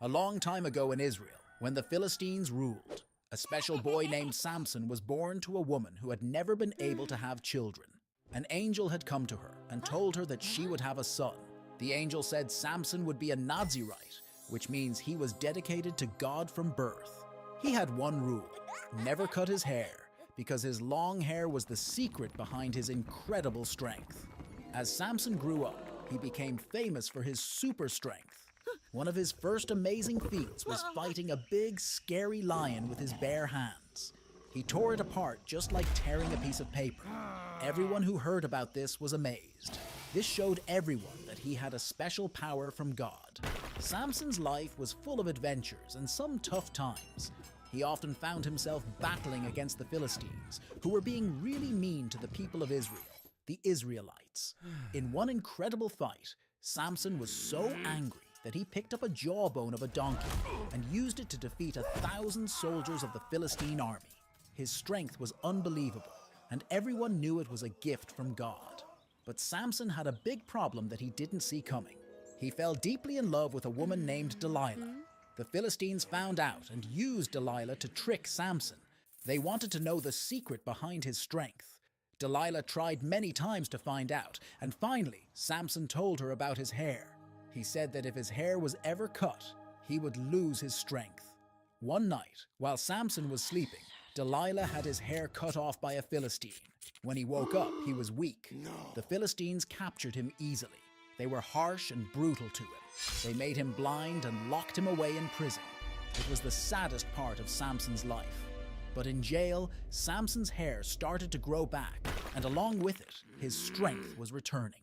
A long time ago in Israel, when the Philistines ruled, a special boy named Samson was born to a woman who had never been able to have children. An angel had come to her and told her that she would have a son. The angel said Samson would be a Nazirite, which means he was dedicated to God from birth. He had one rule: never cut his hair, because his long hair was the secret behind his incredible strength. As Samson grew up, he became famous for his super strength. One of his first amazing feats was fighting a big, scary lion with his bare hands. He tore it apart just like tearing a piece of paper. Everyone who heard about this was amazed. This showed everyone that he had a special power from God. Samson's life was full of adventures and some tough times. He often found himself battling against the Philistines, who were being really mean to the people of Israel, the Israelites. In one incredible fight, Samson was so angry that he picked up a jawbone of a donkey and used it to defeat 1,000 soldiers of the Philistine army. His strength was unbelievable, and everyone knew it was a gift from God. But Samson had a big problem that he didn't see coming. He fell deeply in love with a woman named Delilah. The Philistines found out and used Delilah to trick Samson. They wanted to know the secret behind his strength. Delilah tried many times to find out, and finally, Samson told her about his hair. He said that if his hair was ever cut, he would lose his strength. One night, while Samson was sleeping, Delilah had his hair cut off by a Philistine. When he woke up, he was weak. The Philistines captured him easily. They were harsh and brutal to him. They made him blind and locked him away in prison. It was the saddest part of Samson's life. But in jail, Samson's hair started to grow back, and along with it, his strength was returning.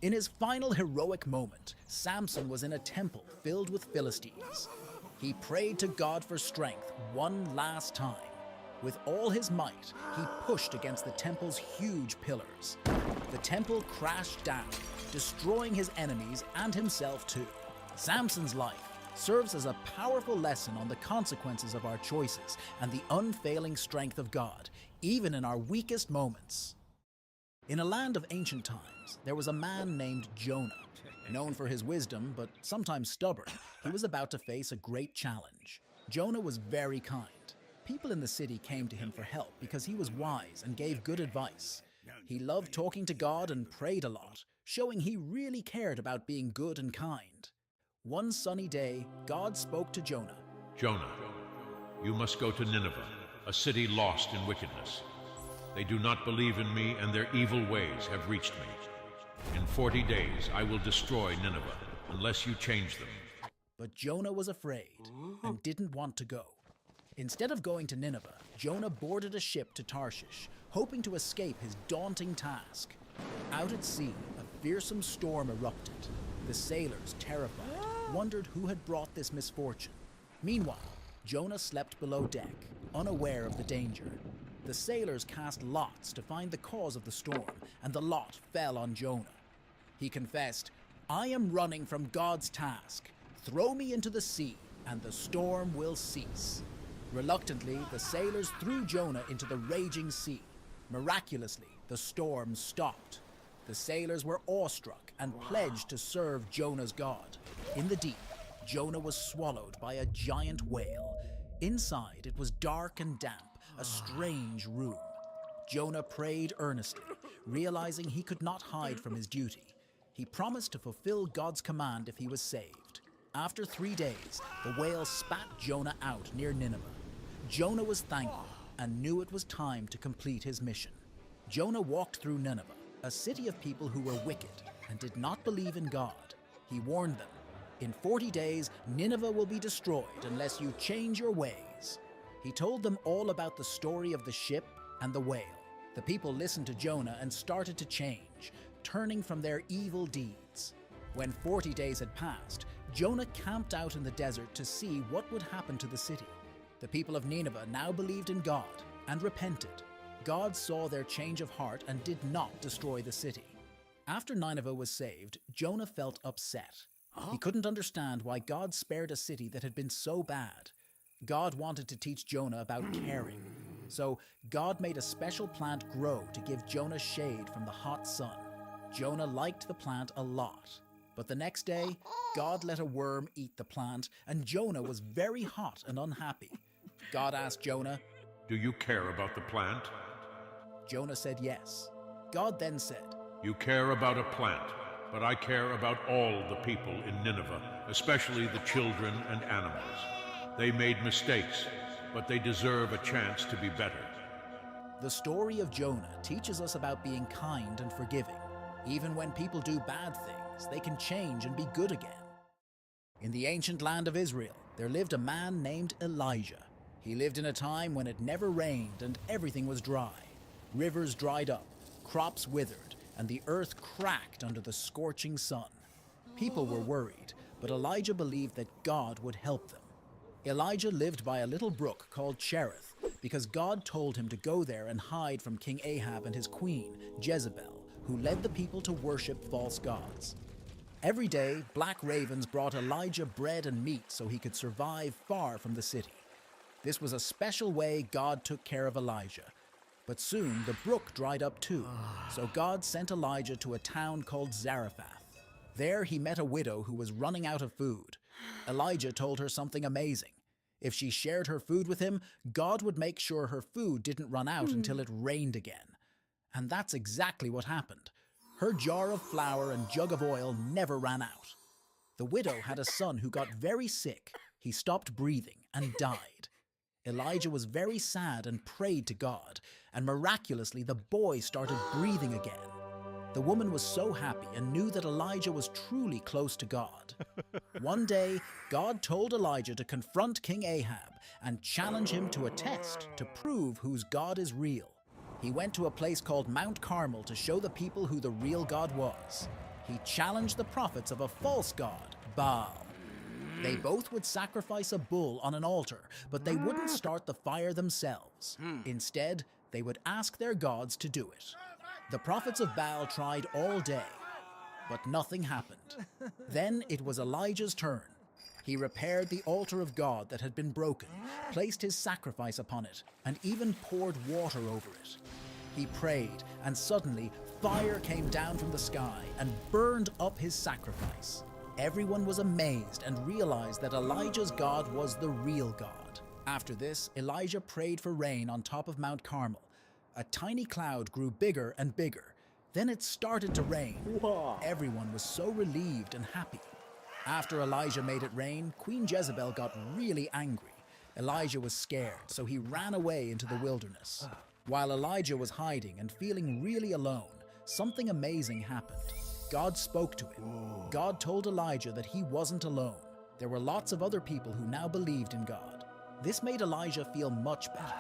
In his final heroic moment, Samson was in a temple filled with Philistines. He prayed to God for strength one last time. With all his might, he pushed against the temple's huge pillars. The temple crashed down, destroying his enemies and himself too. Samson's life serves as a powerful lesson on the consequences of our choices and the unfailing strength of God, even in our weakest moments. In a land of ancient times, there was a man named Jonah. Known for his wisdom, but sometimes stubborn, he was about to face a great challenge. Jonah was very kind. People in the city came to him for help because he was wise and gave good advice. He loved talking to God and prayed a lot, showing he really cared about being good and kind. One sunny day, God spoke to Jonah. Jonah, you must go to Nineveh, a city lost in wickedness. They do not believe in me, and their evil ways have reached me. In 40 days I will destroy Nineveh, unless you change them. But Jonah was afraid and didn't want to go. Instead of going to Nineveh, Jonah boarded a ship to Tarshish, hoping to escape his daunting task. Out at sea, a fearsome storm erupted. The sailors, terrified, wondered who had brought this misfortune. Meanwhile, Jonah slept below deck, unaware of the danger. The sailors cast lots to find the cause of the storm, and the lot fell on Jonah. He confessed, "I am running from God's task. Throw me into the sea, and the storm will cease." Reluctantly, the sailors threw Jonah into the raging sea. Miraculously, the storm stopped. The sailors were awestruck and pledged to serve Jonah's God. In the deep, Jonah was swallowed by a giant whale. Inside, it was dark and damp, a strange room. Jonah prayed earnestly, realizing he could not hide from his duty. He promised to fulfill God's command if he was saved. After 3 days, the whale spat Jonah out near Nineveh. Jonah was thankful and knew it was time to complete his mission. Jonah walked through Nineveh, a city of people who were wicked and did not believe in God. He warned them, "In 40 days, Nineveh will be destroyed unless you change your ways." He told them all about the story of the ship and the whale. The people listened to Jonah and started to change, turning from their evil deeds. When 40 days had passed, Jonah camped out in the desert to see what would happen to the city. The people of Nineveh now believed in God and repented. God saw their change of heart and did not destroy the city. After Nineveh was saved, Jonah felt upset. He couldn't understand why God spared a city that had been so bad. God wanted to teach Jonah about caring. So God made a special plant grow to give Jonah shade from the hot sun. Jonah liked the plant a lot. But the next day, God let a worm eat the plant, and Jonah was very hot and unhappy. God asked Jonah, Do you care about the plant? Jonah said yes. God then said, You care about a plant, but I care about all the people in Nineveh, especially the children and animals. They made mistakes, but they deserve a chance to be better. The story of Jonah teaches us about being kind and forgiving. Even when people do bad things, they can change and be good again. In the ancient land of Israel, there lived a man named Elijah. He lived in a time when it never rained and everything was dry. Rivers dried up, crops withered, and the earth cracked under the scorching sun. People were worried, but Elijah believed that God would help them. Elijah lived by a little brook called Cherith because God told him to go there and hide from King Ahab and his queen, Jezebel, who led the people to worship false gods. Every day, black ravens brought Elijah bread and meat so he could survive far from the city. This was a special way God took care of Elijah. But soon the brook dried up too, so God sent Elijah to a town called Zarephath. There he met a widow who was running out of food. Elijah told her something amazing. If she shared her food with him, God would make sure her food didn't run out until it rained again. And that's exactly what happened. Her jar of flour and jug of oil never ran out. The widow had a son who got very sick. He stopped breathing and died. Elijah was very sad and prayed to God, and miraculously the boy started breathing again. The woman was so happy and knew that Elijah was truly close to God. One day, God told Elijah to confront King Ahab and challenge him to a test to prove whose God is real. He went to a place called Mount Carmel to show the people who the real God was. He challenged the prophets of a false god, Baal. They both would sacrifice a bull on an altar, but they wouldn't start the fire themselves. Instead, they would ask their gods to do it. The prophets of Baal tried all day, but nothing happened. Then it was Elijah's turn. He repaired the altar of God that had been broken, placed his sacrifice upon it, and even poured water over it. He prayed, and suddenly fire came down from the sky and burned up his sacrifice. Everyone was amazed and realized that Elijah's God was the real God. After this, Elijah prayed for rain on top of Mount Carmel. A tiny cloud grew bigger and bigger. Then it started to rain. Wow. Everyone was so relieved and happy. After Elijah made it rain, Queen Jezebel got really angry. Elijah was scared, so he ran away into the wilderness. While Elijah was hiding and feeling really alone, something amazing happened. God spoke to him. God told Elijah that he wasn't alone. There were lots of other people who now believed in God. This made Elijah feel much better.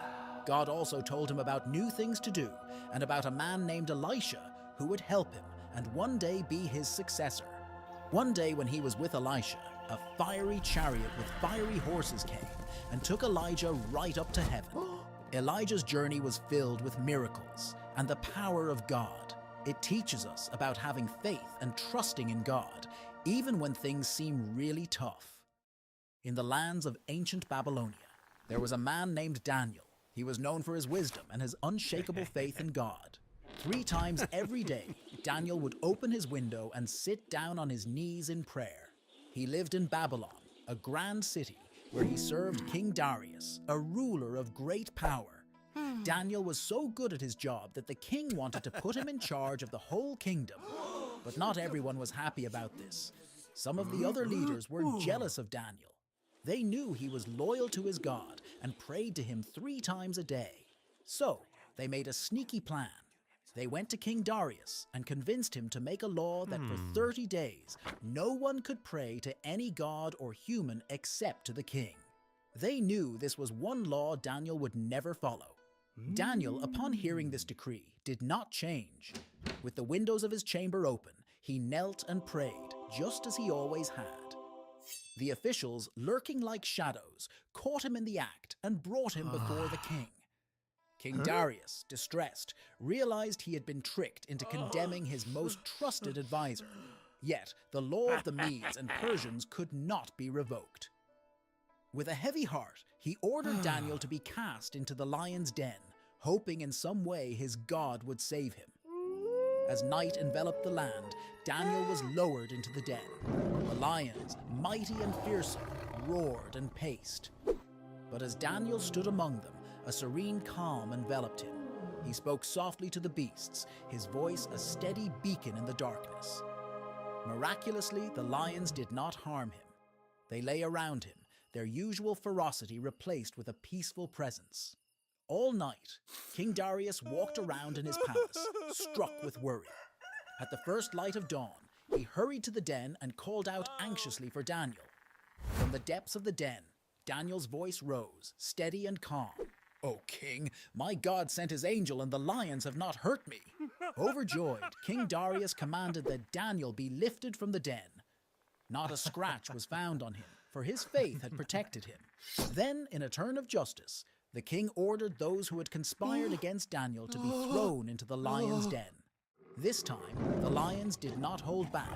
God also told him about new things to do and about a man named Elisha who would help him and one day be his successor. One day when he was with Elisha, a fiery chariot with fiery horses came and took Elijah right up to heaven. Elijah's journey was filled with miracles and the power of God. It teaches us about having faith and trusting in God, even when things seem really tough. In the lands of ancient Babylonia, there was a man named Daniel. He was known for his wisdom and his unshakable faith in God. 3 times every day, Daniel would open his window and sit down on his knees in prayer. He lived in Babylon, a grand city, where he served King Darius, a ruler of great power. Daniel was so good at his job that the king wanted to put him in charge of the whole kingdom. But not everyone was happy about this. Some of the other leaders were jealous of Daniel. They knew he was loyal to his God and prayed to him 3 times a day. So they made a sneaky plan. They went to King Darius and convinced him to make a law that for 30 days, no one could pray to any god or human except to the king. They knew this was one law Daniel would never follow. Daniel, upon hearing this decree, did not change. With the windows of his chamber open, he knelt and prayed, just as he always had. The officials, lurking like shadows, caught him in the act and brought him before the king. King Darius, distressed, realized he had been tricked into condemning his most trusted advisor. Yet the law of the Medes and Persians could not be revoked. With a heavy heart, he ordered Daniel to be cast into the lion's den, hoping in some way his God would save him. As night enveloped the land, Daniel was lowered into the den. The lions, mighty and fearsome, roared and paced. But as Daniel stood among them, a serene calm enveloped him. He spoke softly to the beasts, his voice a steady beacon in the darkness. Miraculously, the lions did not harm him. They lay around him, their usual ferocity replaced with a peaceful presence. All night, King Darius walked around in his palace, struck with worry. At the first light of dawn, he hurried to the den and called out anxiously for Daniel. From the depths of the den, Daniel's voice rose, steady and calm. "O king, my God sent his angel and the lions have not hurt me." Overjoyed, King Darius commanded that Daniel be lifted from the den. Not a scratch was found on him, for his faith had protected him. Then, in a turn of justice, the king ordered those who had conspired against Daniel to be thrown into the lion's den. This time, the lions did not hold back,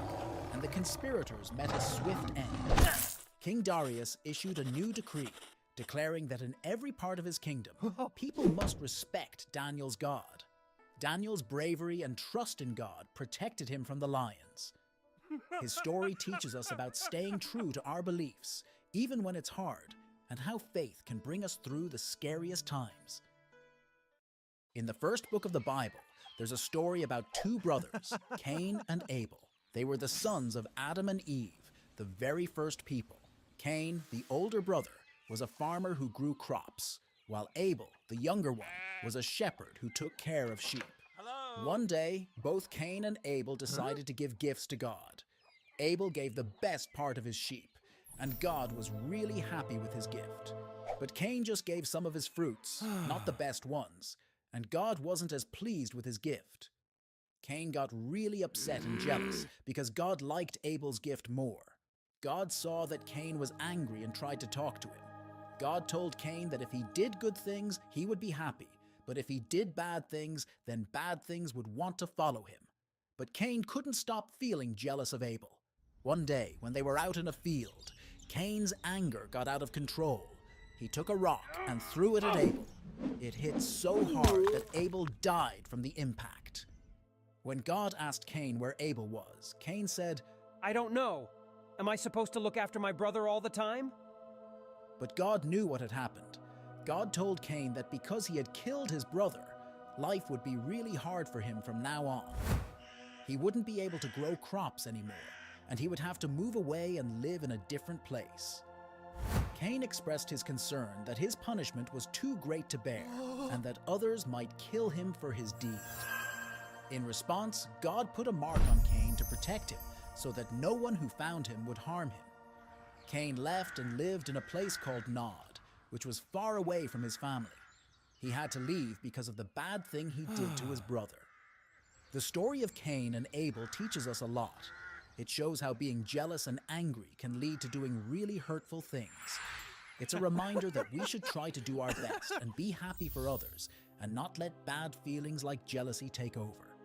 and the conspirators met a swift end. King Darius issued a new decree, declaring that in every part of his kingdom, people must respect Daniel's God. Daniel's bravery and trust in God protected him from the lions. His story teaches us about staying true to our beliefs, even when it's hard, and how faith can bring us through the scariest times. In the first book of the Bible, there's a story about two brothers, Cain and Abel. They were the sons of Adam and Eve, the very first people. Cain, the older brother, was a farmer who grew crops, while Abel, the younger one, was a shepherd who took care of sheep. One day, both Cain and Abel decided to give gifts to God. Abel gave the best part of his sheep, and God was really happy with his gift. But Cain just gave some of his fruits, not the best ones, and God wasn't as pleased with his gift. Cain got really upset and jealous because God liked Abel's gift more. God saw that Cain was angry and tried to talk to him. God told Cain that if he did good things, he would be happy, but if he did bad things, then bad things would want to follow him. But Cain couldn't stop feeling jealous of Abel. One day, when they were out in a field, Cain's anger got out of control. He took a rock and threw it at Abel. It hit so hard that Abel died from the impact. When God asked Cain where Abel was, Cain said, "I don't know. Am I supposed to look after my brother all the time?" But God knew what had happened. God told Cain that because he had killed his brother, life would be really hard for him from now on. He wouldn't be able to grow crops anymore, and he would have to move away and live in a different place. Cain expressed his concern that his punishment was too great to bear, and that others might kill him for his deed. In response, God put a mark on Cain to protect him, so that no one who found him would harm him. Cain left and lived in a place called Nod, which was far away from his family. He had to leave because of the bad thing he did to his brother. The story of Cain and Abel teaches us a lot. It shows how being jealous and angry can lead to doing really hurtful things. It's a reminder that we should try to do our best and be happy for others, and not let bad feelings like jealousy take over.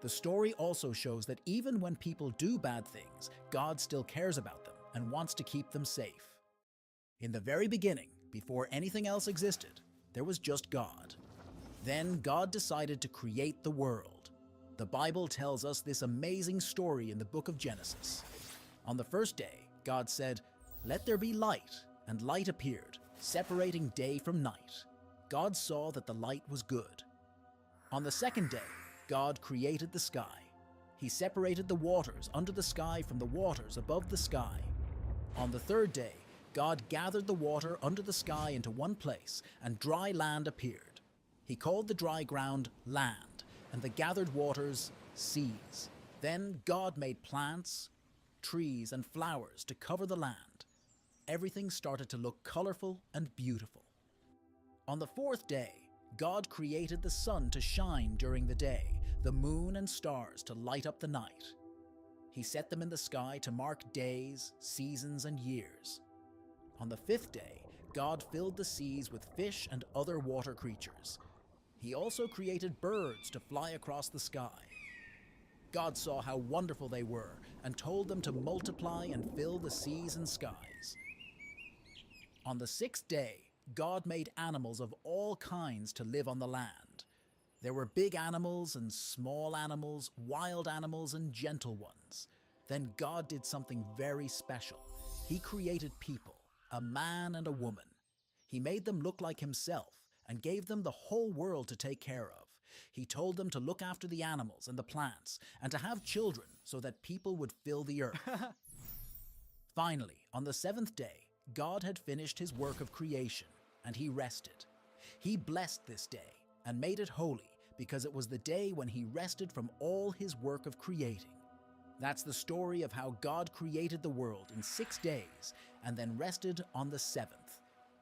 The story also shows that even when people do bad things, God still cares about them and wants to keep them safe. In the very beginning, before anything else existed, there was just God. Then God decided to create the world. The Bible tells us this amazing story in the book of Genesis. On the first day, God said, "Let there be light," and light appeared, separating day from night. God saw that the light was good. On the second day, God created the sky. He separated the waters under the sky from the waters above the sky. On the third day, God gathered the water under the sky into one place, and dry land appeared. He called the dry ground land, and the gathered waters seas. Then God made plants, trees, and flowers to cover the land. Everything started to look colorful and beautiful. On the fourth day, God created the sun to shine during the day, the moon and stars to light up the night. He set them in the sky to mark days, seasons, and years. On the fifth day, God filled the seas with fish and other water creatures. He also created birds to fly across the sky. God saw how wonderful they were and told them to multiply and fill the seas and skies. On the sixth day, God made animals of all kinds to live on the land. There were big animals and small animals, wild animals and gentle ones. Then God did something very special. He created people, a man and a woman. He made them look like himself and gave them the whole world to take care of. He told them to look after the animals and the plants and to have children so that people would fill the earth. Finally, on the seventh day, God had finished his work of creation and he rested. He blessed this day and made it holy because it was the day when he rested from all his work of creating. That's the story of how God created the world in 6 days and then rested on the seventh.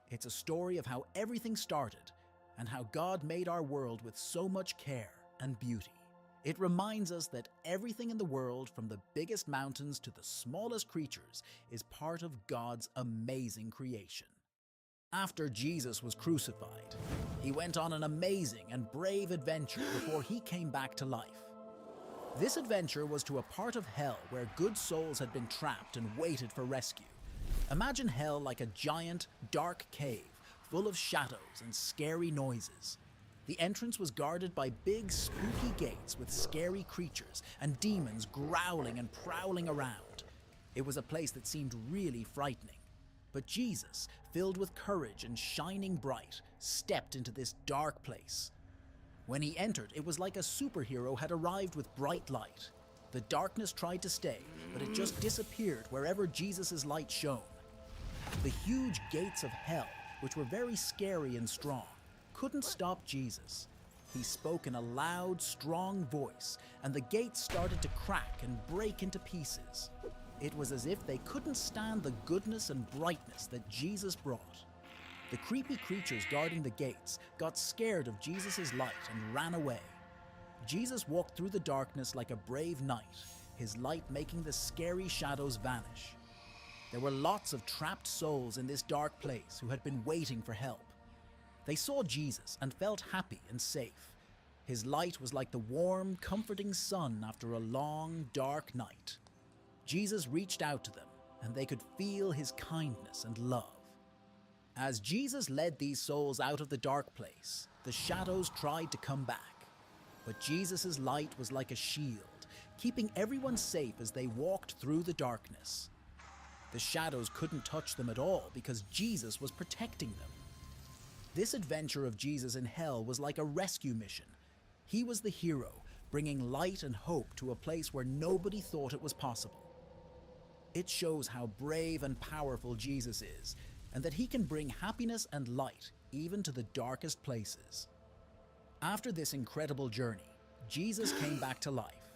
It's a story of how everything started and how God made our world with so much care and beauty. It reminds us that everything in the world, from the biggest mountains to the smallest creatures, is part of God's amazing creation. After Jesus was crucified, he went on an amazing and brave adventure before he came back to life. This adventure was to a part of hell where good souls had been trapped and waited for rescue. Imagine hell like a giant, dark cave full of shadows and scary noises. The entrance was guarded by big, spooky gates with scary creatures and demons growling and prowling around. It was a place that seemed really frightening. But Jesus, filled with courage and shining bright, stepped into this dark place. When he entered, it was like a superhero had arrived with bright light. The darkness tried to stay, but it just disappeared wherever Jesus' light shone. The huge gates of hell, which were very scary and strong, couldn't stop Jesus. He spoke in a loud, strong voice, and the gates started to crack and break into pieces. It was as if they couldn't stand the goodness and brightness that Jesus brought. The creepy creatures guarding the gates got scared of Jesus' light and ran away. Jesus walked through the darkness like a brave knight, his light making the scary shadows vanish. There were lots of trapped souls in this dark place who had been waiting for help. They saw Jesus and felt happy and safe. His light was like the warm, comforting sun after a long, dark night. Jesus reached out to them, and they could feel his kindness and love. As Jesus led these souls out of the dark place, the shadows tried to come back. But Jesus' light was like a shield, keeping everyone safe as they walked through the darkness. The shadows couldn't touch them at all because Jesus was protecting them. This adventure of Jesus in hell was like a rescue mission. He was the hero, bringing light and hope to a place where nobody thought it was possible. It shows how brave and powerful Jesus is, and that he can bring happiness and light even to the darkest places. After this incredible journey, Jesus came back to life.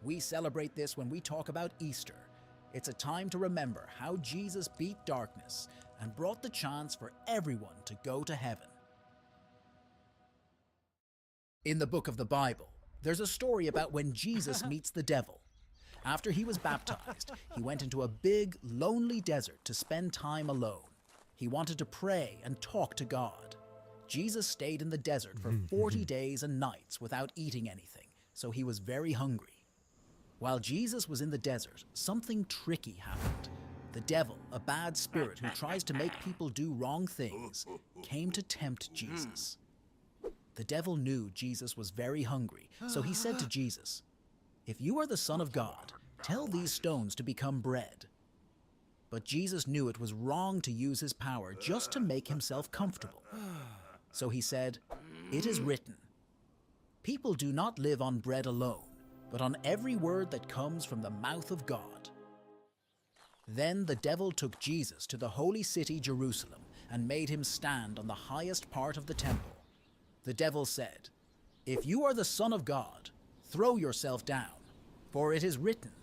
We celebrate this when we talk about Easter. It's a time to remember how Jesus beat darkness and brought the chance for everyone to go to heaven. In the book of the Bible, there's a story about when Jesus meets the devil. After he was baptized, he went into a big, lonely desert to spend time alone. He wanted to pray and talk to God. Jesus stayed in the desert for 40 days and nights without eating anything, so he was very hungry. While Jesus was in the desert, something tricky happened. The devil, a bad spirit who tries to make people do wrong things, came to tempt Jesus. The devil knew Jesus was very hungry, so he said to Jesus, "If you are the Son of God, tell these stones to become bread." But Jesus knew it was wrong to use his power just to make himself comfortable. So he said, "It is written, people do not live on bread alone, but on every word that comes from the mouth of God." Then the devil took Jesus to the holy city Jerusalem and made him stand on the highest part of the temple. The devil said, "If you are the Son of God, throw yourself down, for it is written,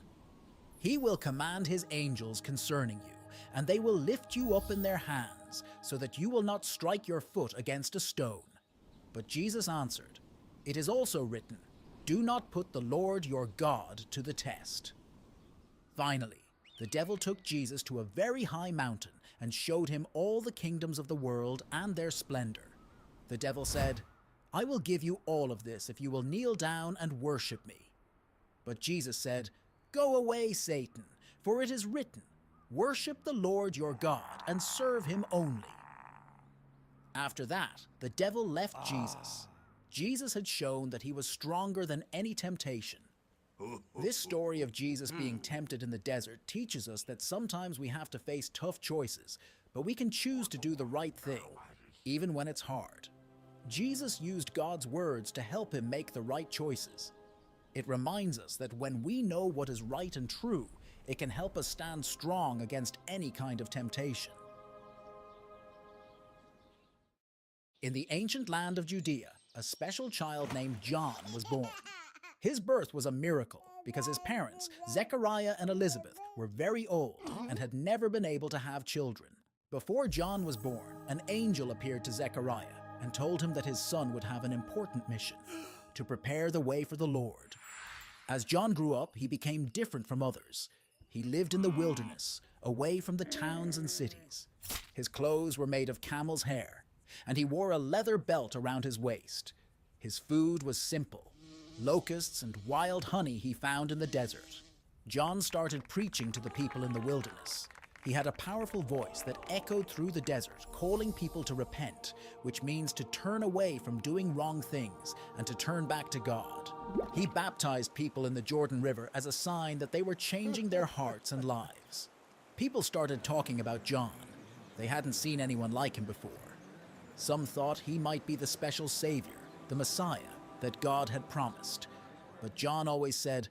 He will command his angels concerning you, and they will lift you up in their hands, so that you will not strike your foot against a stone." But Jesus answered, "It is also written, do not put the Lord your God to the test." Finally, the devil took Jesus to a very high mountain and showed him all the kingdoms of the world and their splendor. The devil said, "I will give you all of this if you will kneel down and worship me." But Jesus said, "Go away, Satan, for it is written, worship the Lord your God and serve him only." After that, the devil left Jesus. Jesus had shown that he was stronger than any temptation. This story of Jesus being tempted in the desert teaches us that sometimes we have to face tough choices, but we can choose to do the right thing, even when it's hard. Jesus used God's words to help him make the right choices. It reminds us that when we know what is right and true, it can help us stand strong against any kind of temptation. In the ancient land of Judea, a special child named John was born. His birth was a miracle because his parents, Zechariah and Elizabeth, were very old and had never been able to have children. Before John was born, an angel appeared to Zechariah and told him that his son would have an important mission: to prepare the way for the Lord. As John grew up, he became different from others. He lived in the wilderness, away from the towns and cities. His clothes were made of camel's hair, and he wore a leather belt around his waist. His food was simple: locusts and wild honey he found in the desert. John started preaching to the people in the wilderness. He had a powerful voice that echoed through the desert, calling people to repent, which means to turn away from doing wrong things and to turn back to God. He baptized people in the Jordan River as a sign that they were changing their hearts and lives. People started talking about John. They hadn't seen anyone like him before. Some thought he might be the special savior, the Messiah that God had promised. But John always said,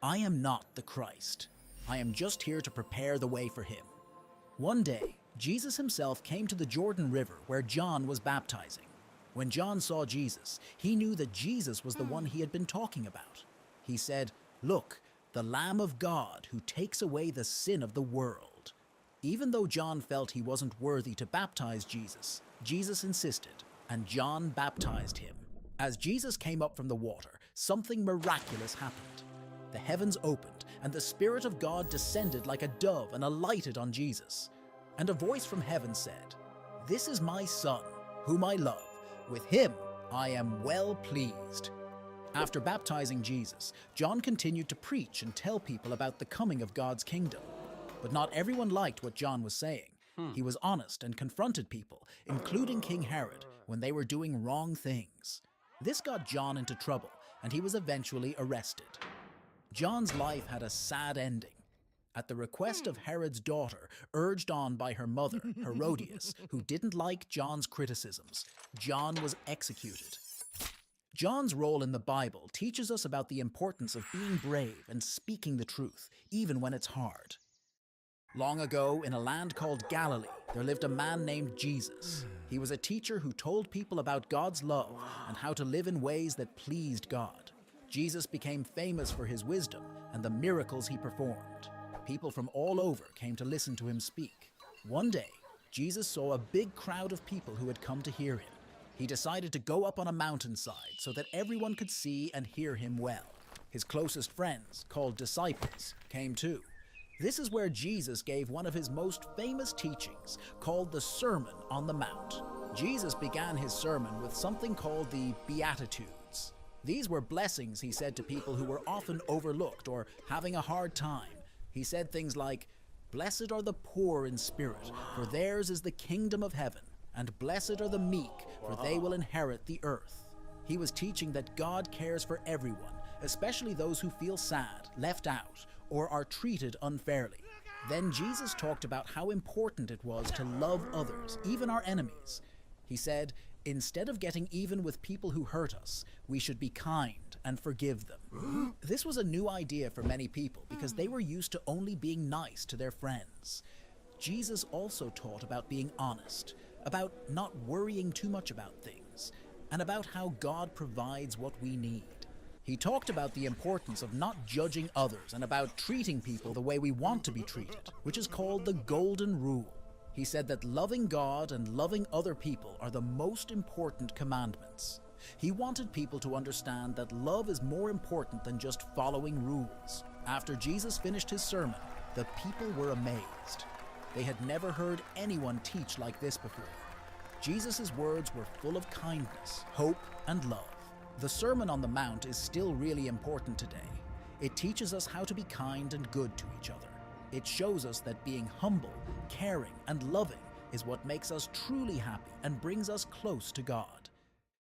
"I am not the Christ. I am just here to prepare the way for him." One day, Jesus himself came to the Jordan River where John was baptizing. When John saw Jesus, he knew that Jesus was the one he had been talking about. He said, "Look, the Lamb of God who takes away the sin of the world." Even though John felt he wasn't worthy to baptize Jesus, Jesus insisted, and John baptized him. As Jesus came up from the water, something miraculous happened. The heavens opened, and the Spirit of God descended like a dove and alighted on Jesus. And a voice from heaven said, "This is my Son, whom I love. With him I am well pleased." After baptizing Jesus, John continued to preach and tell people about the coming of God's kingdom. But not everyone liked what John was saying. He was honest and confronted people, including King Herod, when they were doing wrong things. This got John into trouble, and he was eventually arrested. John's life had a sad ending. At the request of Herod's daughter, urged on by her mother, Herodias, who didn't like John's criticisms, John was executed. John's role in the Bible teaches us about the importance of being brave and speaking the truth, even when it's hard. Long ago, in a land called Galilee, there lived a man named Jesus. He was a teacher who told people about God's love and how to live in ways that pleased God. Jesus became famous for his wisdom and the miracles he performed. People from all over came to listen to him speak. One day, Jesus saw a big crowd of people who had come to hear him. He decided to go up on a mountainside so that everyone could see and hear him well. His closest friends, called disciples, came too. This is where Jesus gave one of his most famous teachings, called the Sermon on the Mount. Jesus began his sermon with something called the Beatitudes. These were blessings he said to people who were often overlooked or having a hard time. He said things like, "Blessed are the poor in spirit, for theirs is the kingdom of heaven, and blessed are the meek, for they will inherit the earth." He was teaching that God cares for everyone, especially those who feel sad, left out, or are treated unfairly. Then Jesus talked about how important it was to love others, even our enemies. He said, instead of getting even with people who hurt us, we should be kind and forgive them. This was a new idea for many people because they were used to only being nice to their friends. Jesus also taught about being honest, about not worrying too much about things, and about how God provides what we need. He talked about the importance of not judging others and about treating people the way we want to be treated, which is called the Golden Rule. He said that loving God and loving other people are the most important commandments. He wanted people to understand that love is more important than just following rules. After Jesus finished his sermon, the people were amazed. They had never heard anyone teach like this before. Jesus' words were full of kindness, hope, and love. The Sermon on the Mount is still really important today. It teaches us how to be kind and good to each other. It shows us that being humble, caring, and loving is what makes us truly happy and brings us close to God.